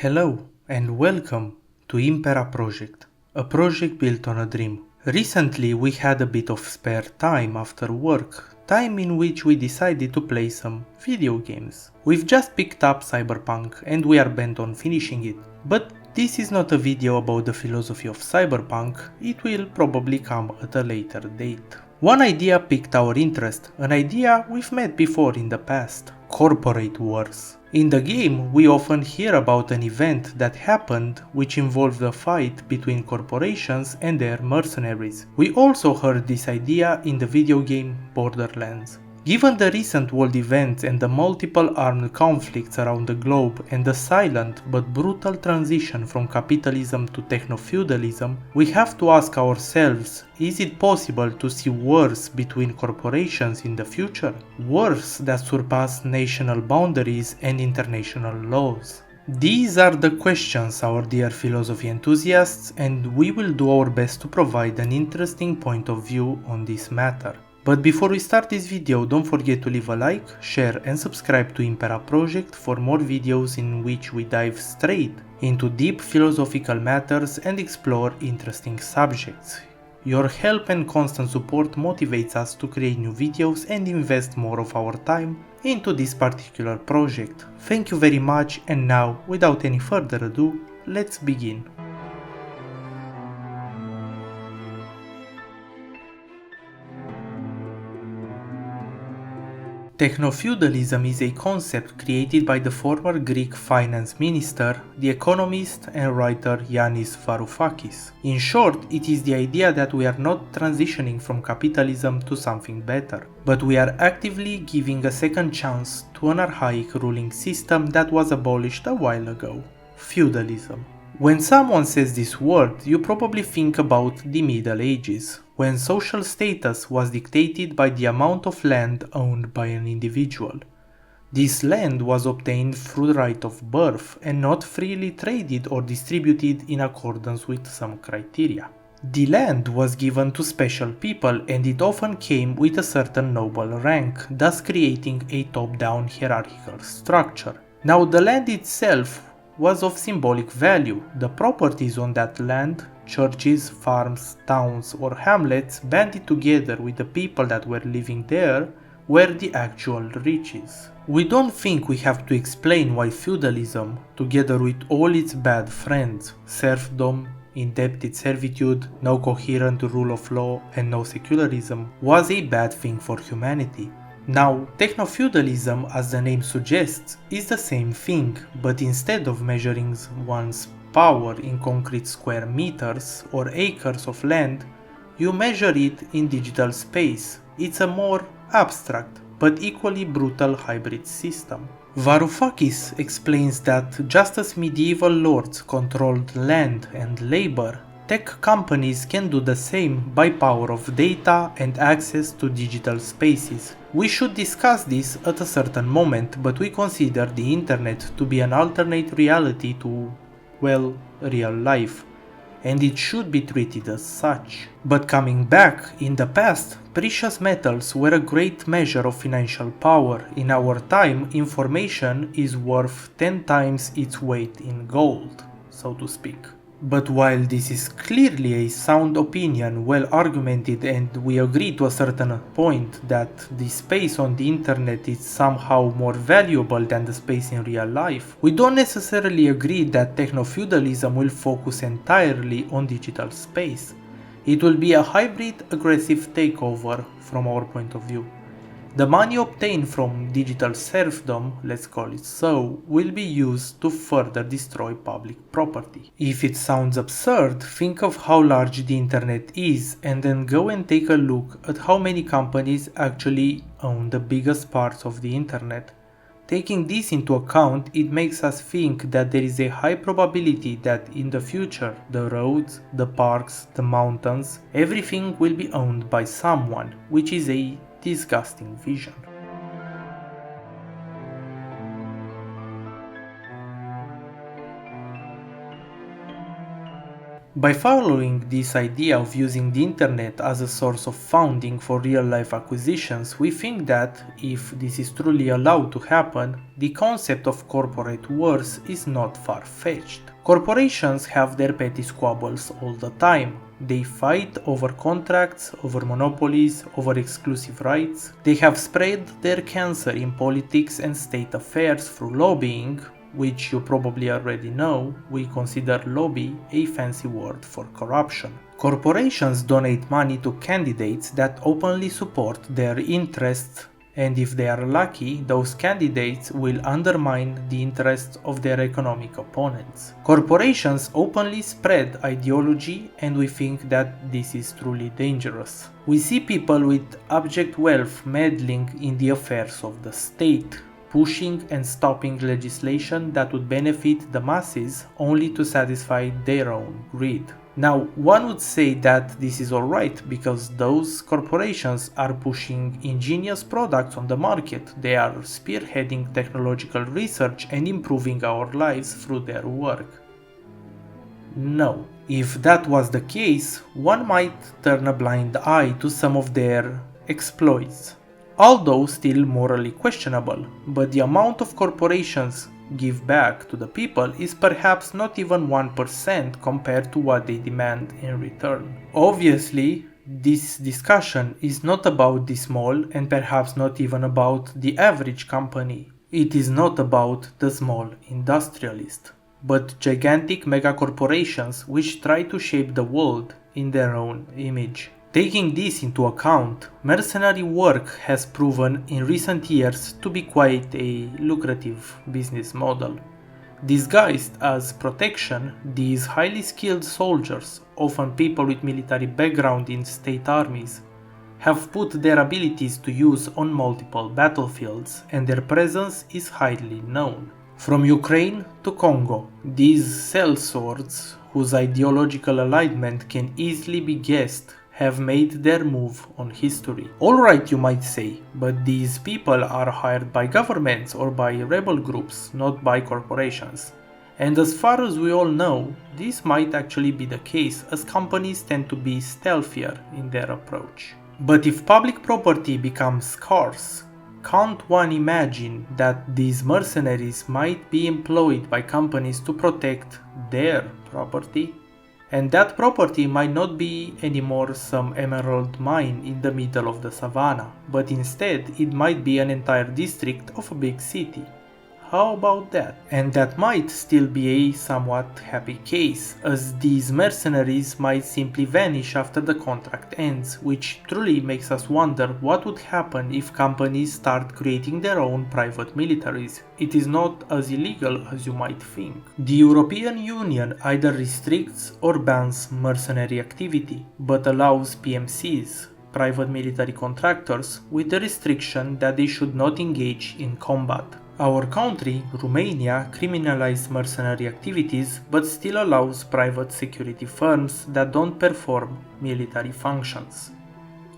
Hello and welcome to Impera Project, a project built on a dream. Recently we had a bit of spare time after work, time in which we decided to play some video games. We've just picked up Cyberpunk and we are bent on finishing it. But this is not a video about the philosophy of Cyberpunk, it will probably come at a later date. One idea piqued our interest, an idea we've met before in the past: corporate wars. In the game, we often hear about an event that happened which involved a fight between corporations and their mercenaries. We also heard this idea in the video game Borderlands. Given the recent world events and the multiple armed conflicts around the globe and the silent but brutal transition from capitalism to technofeudalism, we have to ask ourselves, is it possible to see wars between corporations in the future? Wars that surpass national boundaries and international laws? These are the questions, our dear philosophy enthusiasts, and we will do our best to provide an interesting point of view on this matter. But before we start this video, don't forget to leave a like, share and subscribe to Impera Project for more videos in which we dive straight into deep philosophical matters and explore interesting subjects. Your help and constant support motivates us to create new videos and invest more of our time into this particular project. Thank you very much, and now, without any further ado, let's begin. Technofeudalism is a concept created by the former Greek finance minister, the economist and writer Yanis Varoufakis. In short, it is the idea that we are not transitioning from capitalism to something better, but we are actively giving a second chance to an archaic ruling system that was abolished a while ago: feudalism. When someone says this word, you probably think about the Middle Ages, when social status was dictated by the amount of land owned by an individual. This land was obtained through the right of birth and not freely traded or distributed in accordance with some criteria. The land was given to special people and it often came with a certain noble rank, thus creating a top-down hierarchical structure. Now the land itself was of symbolic value. The properties on that land, churches, farms, towns or hamlets banded together with the people that were living there, were the actual riches. We don't think we have to explain why feudalism, together with all its bad friends, serfdom, indebted servitude, no coherent rule of law and no secularism, was a bad thing for humanity. Now, technofeudalism, as the name suggests, is the same thing, but instead of measuring one's power in concrete square meters or acres of land, you measure it in digital space. It's a more abstract, but equally brutal hybrid system. Varoufakis explains that just as medieval lords controlled land and labor, tech companies can do the same by power of data and access to digital spaces. We should discuss this at a certain moment, but we consider the internet to be an alternate reality to, well, real life, and it should be treated as such. But coming back, in the past, precious metals were a great measure of financial power. In our time, information is worth 10 times its weight in gold, so to speak. But while this is clearly a sound opinion, well argumented, and we agree to a certain point that the space on the internet is somehow more valuable than the space in real life, we don't necessarily agree that technofeudalism will focus entirely on digital space. It will be a hybrid aggressive takeover from our point of view. The money obtained from digital serfdom, let's call it so, will be used to further destroy public property. If it sounds absurd, think of how large the internet is and then go and take a look at how many companies actually own the biggest parts of the internet. Taking this into account, it makes us think that there is a high probability that in the future, the roads, the parks, the mountains, everything will be owned by someone, which is a disgusting vision. By following this idea of using the internet as a source of funding for real-life acquisitions, we think that, if this is truly allowed to happen, the concept of corporate wars is not far-fetched. Corporations have their petty squabbles all the time. They fight over contracts, over monopolies, over exclusive rights. They have spread their cancer in politics and state affairs through lobbying, which you probably already know. We consider lobby a fancy word for corruption. Corporations donate money to candidates that openly support their interests, and if they are lucky, those candidates will undermine the interests of their economic opponents. Corporations openly spread ideology, and we think that this is truly dangerous. We see people with abject wealth meddling in the affairs of the state, pushing and stopping legislation that would benefit the masses only to satisfy their own greed. Now, one would say that this is alright because those corporations are pushing ingenious products on the market. They are spearheading technological research and improving our lives through their work. No. If that was the case, one might turn a blind eye to some of their exploits, although still morally questionable, but the amount of corporations give back to the people is perhaps not even 1% compared to what they demand in return. Obviously, this discussion is not about the small and perhaps not even about the average company. It is not about the small industrialist, but gigantic megacorporations which try to shape the world in their own image. Taking this into account, mercenary work has proven in recent years to be quite a lucrative business model. Disguised as protection, these highly skilled soldiers, often people with military background in state armies, have put their abilities to use on multiple battlefields, and their presence is highly known. From Ukraine to Congo, these sellswords, whose ideological alignment can easily be guessed, have made their move on history. Alright, you might say, but these people are hired by governments or by rebel groups, not by corporations. And as far as we all know, this might actually be the case, as companies tend to be stealthier in their approach. But if public property becomes scarce, can't one imagine that these mercenaries might be employed by companies to protect their property? And that property might not be anymore some emerald mine in the middle of the savannah, but instead it might be an entire district of a big city. How about that? And that might still be a somewhat happy case, as these mercenaries might simply vanish after the contract ends, which truly makes us wonder what would happen if companies start creating their own private militaries. It is not as illegal as you might think. The European Union either restricts or bans mercenary activity, but allows PMCs, private military contractors, with the restriction that they should not engage in combat. Our country, Romania, criminalized mercenary activities but still allows private security firms that don't perform military functions.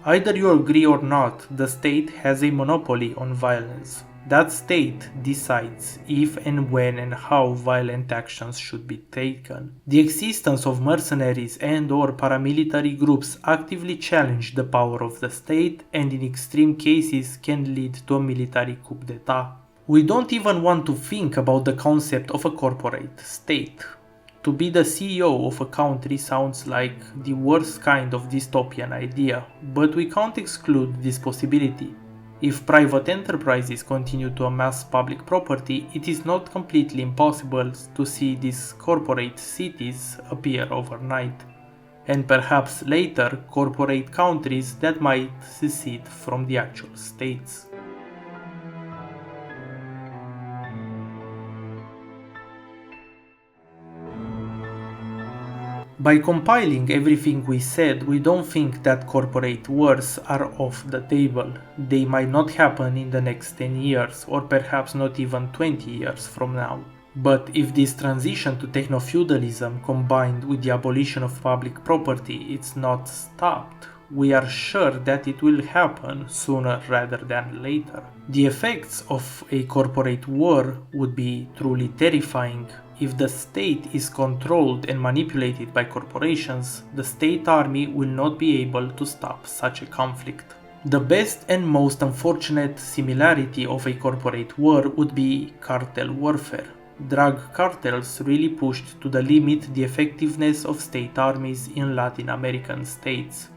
Either you agree or not, the state has a monopoly on violence. That state decides if and when and how violent actions should be taken. The existence of mercenaries and/or paramilitary groups actively challenge the power of the state and in extreme cases can lead to a military coup d'etat. We don't even want to think about the concept of a corporate state. To be the CEO of a country sounds like the worst kind of dystopian idea, but we can't exclude this possibility. If private enterprises continue to amass public property, it is not completely impossible to see these corporate cities appear overnight, and perhaps later corporate countries that might secede from the actual states. By compiling everything we said, we don't think that corporate wars are off the table. They might not happen in the next 10 years, or perhaps not even 20 years from now. But if this transition to technofeudalism combined with the abolition of public property is not stopped, we are sure that it will happen sooner rather than later. The effects of a corporate war would be truly terrifying If the state is controlled and manipulated by corporations, the state army will not be able to stop such a conflict. The best and most unfortunate similarity of a corporate war would be cartel warfare. Drug cartels really pushed to the limit the effectiveness of state armies in Latin American states.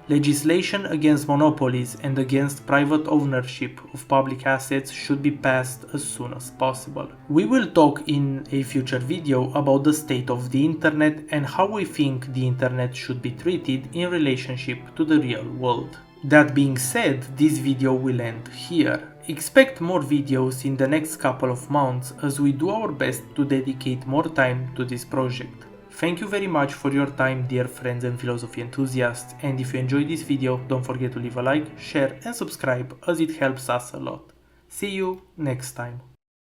Legislation against monopolies and against private ownership of public assets should be passed as soon as possible. We will talk in a future video about the state of the internet and how we think the internet should be treated in relationship to the real world. That being said, this video will end here. Expect more videos in the next couple of months as we do our best to dedicate more time to this project. Thank you very much for your time, dear friends and philosophy enthusiasts, and if you enjoyed this video, don't forget to leave a like, share and subscribe as it helps us a lot. See you next time.